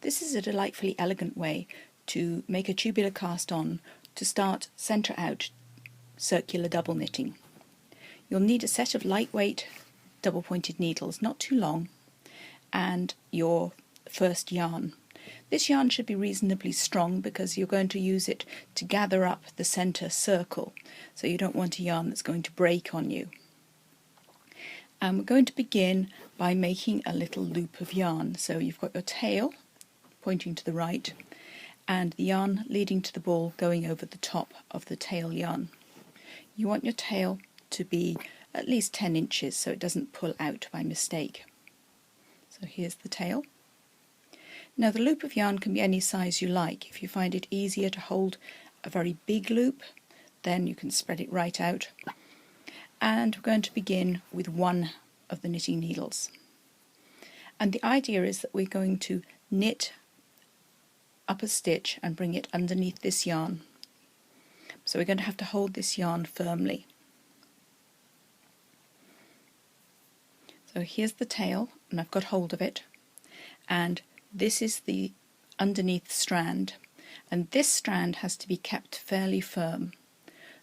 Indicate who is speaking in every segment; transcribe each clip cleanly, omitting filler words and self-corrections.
Speaker 1: This is a delightfully elegant way to make a tubular cast on to start centre out circular double knitting. You'll need a set of lightweight double pointed needles, not too long, and your first yarn. This yarn should be reasonably strong because you're going to use it to gather up the centre circle, so you don't want a yarn that's going to break on you. And we're going to begin by making a little loop of yarn. So you've got your tail pointing to the right and the yarn leading to the ball going over the top of the tail yarn. You want your tail to be at least 10 inches so it doesn't pull out by mistake. So here's the tail. Now the loop of yarn can be any size you like. If you find it easier to hold a very big loop, then you can spread it right out. And we're going to begin with one of the knitting needles. And the idea is that we're going to knit up a stitch and bring it underneath this yarn. So we're going to have to hold this yarn firmly. So here's the tail, and I've got hold of it, and this is the underneath strand, and this strand has to be kept fairly firm.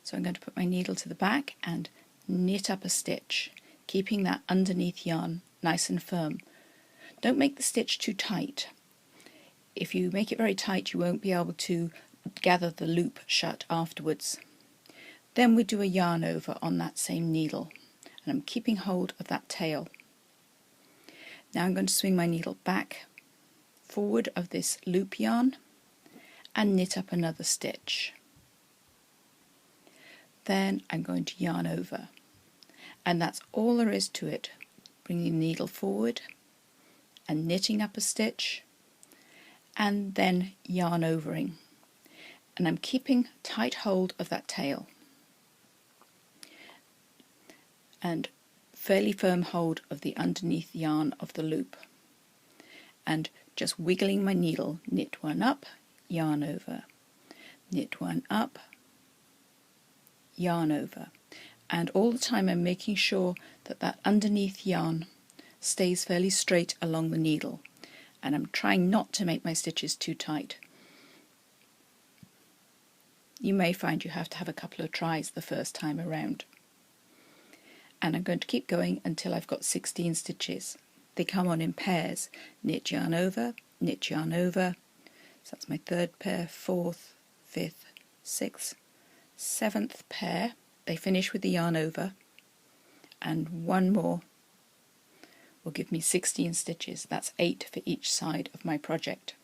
Speaker 1: So I'm going to put my needle to the back and knit up a stitch, keeping that underneath yarn nice and firm. Don't make the stitch too tight. If you make it very tight, you won't be able to gather the loop shut afterwards. Then we do a yarn over on that same needle, and I'm keeping hold of that tail. Now I'm going to swing my needle back forward of this loop yarn and knit up another stitch. Then I'm going to yarn over, and that's all there is to it. Bringing the needle forward and knitting up a stitch and then yarn overing, and I'm keeping tight hold of that tail and fairly firm hold of the underneath yarn of the loop, and just wiggling my needle, knit one up, yarn over, knit one up, yarn over, and all the time I'm making sure that that underneath yarn stays fairly straight along the needle, and I'm trying not to make my stitches too tight. You may find you have to have a couple of tries the first time around. And I'm going to keep going until I've got 16 stitches. They come on in pairs. Knit yarn over, knit yarn over. So that's my third pair, fourth, fifth, sixth, seventh pair. They finish with the yarn over, and one more will give me 16 stitches. That's 8 for each side of my project.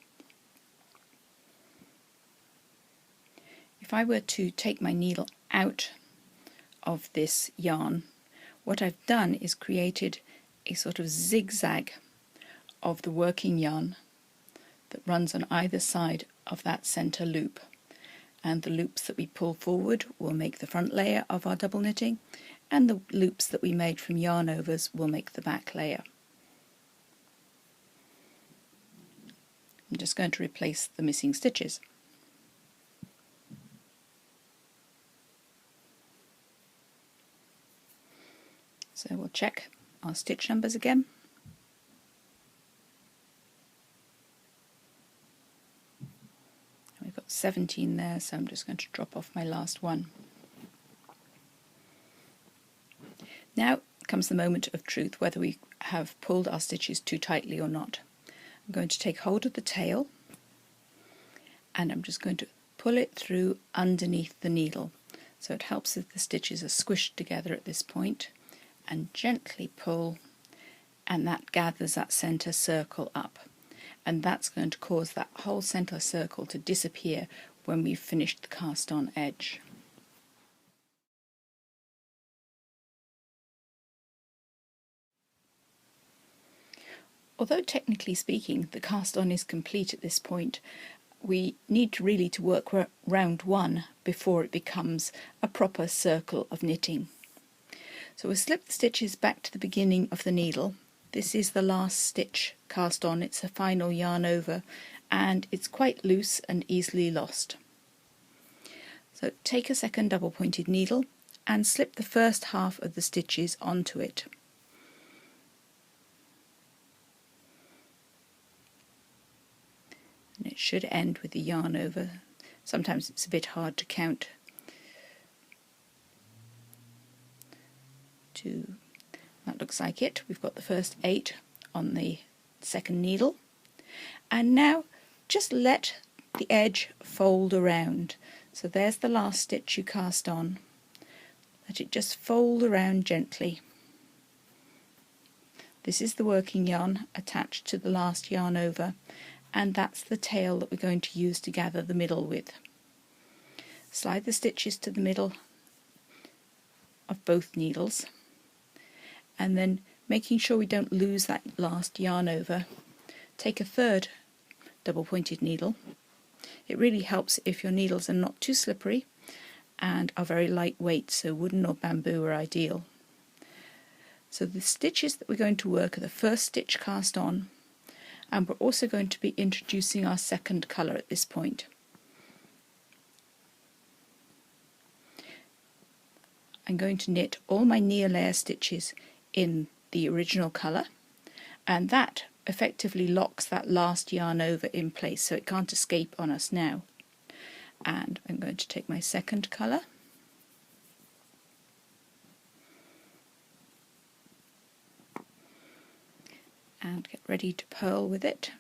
Speaker 1: If I were to take my needle out of this yarn, what I've done is created a sort of zigzag of the working yarn that runs on either side of that centre loop, and the loops that we pull forward will make the front layer of our double knitting, and the loops that we made from yarn overs will make the back layer. I'm just going to replace the missing stitches. So we'll check our stitch numbers again. We've got 17 there, so I'm just going to drop off my last one. Now comes the moment of truth, whether we have pulled our stitches too tightly or not. I'm going to take hold of the tail, and I'm just going to pull it through underneath the needle, so it helps if the stitches are squished together at this point, and gently pull, and that gathers that centre circle up, and that's going to cause that whole centre circle to disappear when we've finished the cast on edge. Although technically speaking the cast on is complete at this point, we need really to work round one before it becomes a proper circle of knitting. So we'll slip the stitches back to the beginning of the needle. This is the last stitch cast on, it's a final yarn over, and it's quite loose and easily lost. So take a second double pointed needle and slip the first half of the stitches onto it. it should end with the yarn over. Sometimes it's a bit hard to count. That looks like it. We've got the first 8 on the second needle, and now just let the edge fold around. So there's the last stitch you cast on. Let it just fold around gently. This is the working yarn attached to the last yarn over, and that's the tail that we're going to use to gather the middle with. Slide the stitches to the middle of both needles, and then making sure we don't lose that last yarn over, take a third double pointed needle. It really helps if your needles are not too slippery and are very lightweight, so wooden or bamboo are ideal. So the stitches that we're going to work are the first stitch cast on, and we're also going to be introducing our second colour at this point. I'm going to knit all my near layer stitches in the original colour, and that effectively locks that last yarn over in place so it can't escape on us now. And I'm going to take my second colour and get ready to purl with it.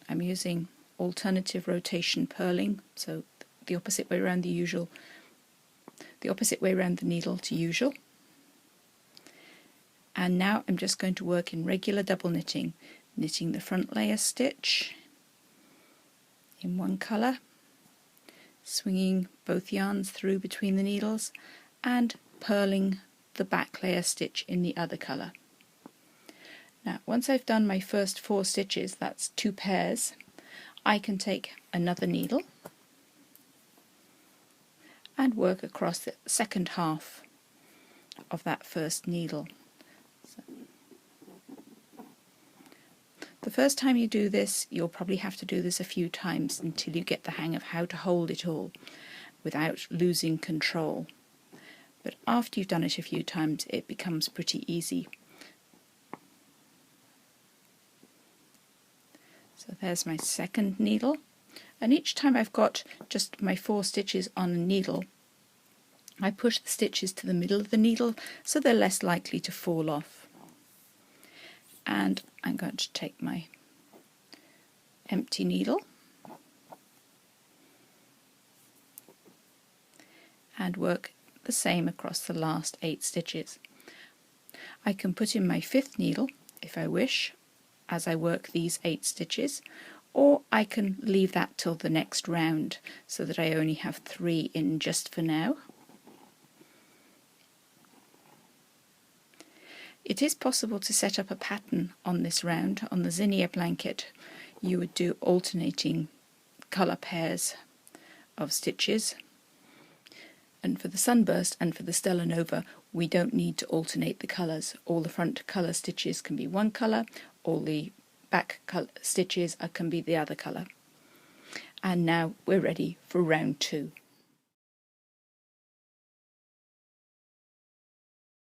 Speaker 1: I'm using alternative rotation purling, so the opposite way around the needle to usual. And now I'm just going to work in regular double knitting, knitting the front layer stitch in one colour, swinging both yarns through between the needles, and purling the back layer stitch in the other colour. Now once I've done my first 4 stitches, that's 2 pairs, I can take another needle and work across the second half of that first needle. The first time you do this, you'll probably have to do this a few times until you get the hang of how to hold it all without losing control. But after you've done it a few times, it becomes pretty easy. So there's my second needle, and each time I've got just my 4 stitches on a needle, I push the stitches to the middle of the needle so they're less likely to fall off. And I'm going to take my empty needle and work the same across the last 8 stitches. I can put in my 5th needle if I wish as I work these 8 stitches, or I can leave that till the next round so that I only have 3 in just for now. It is possible to set up a pattern on this round. On the zinnia blanket you would do alternating colour pairs of stitches, and for the sunburst and for the Stella Nova we don't need to alternate the colours. All the front colour stitches can be one colour, all the back stitches can be the other colour. And now we're ready for round 2.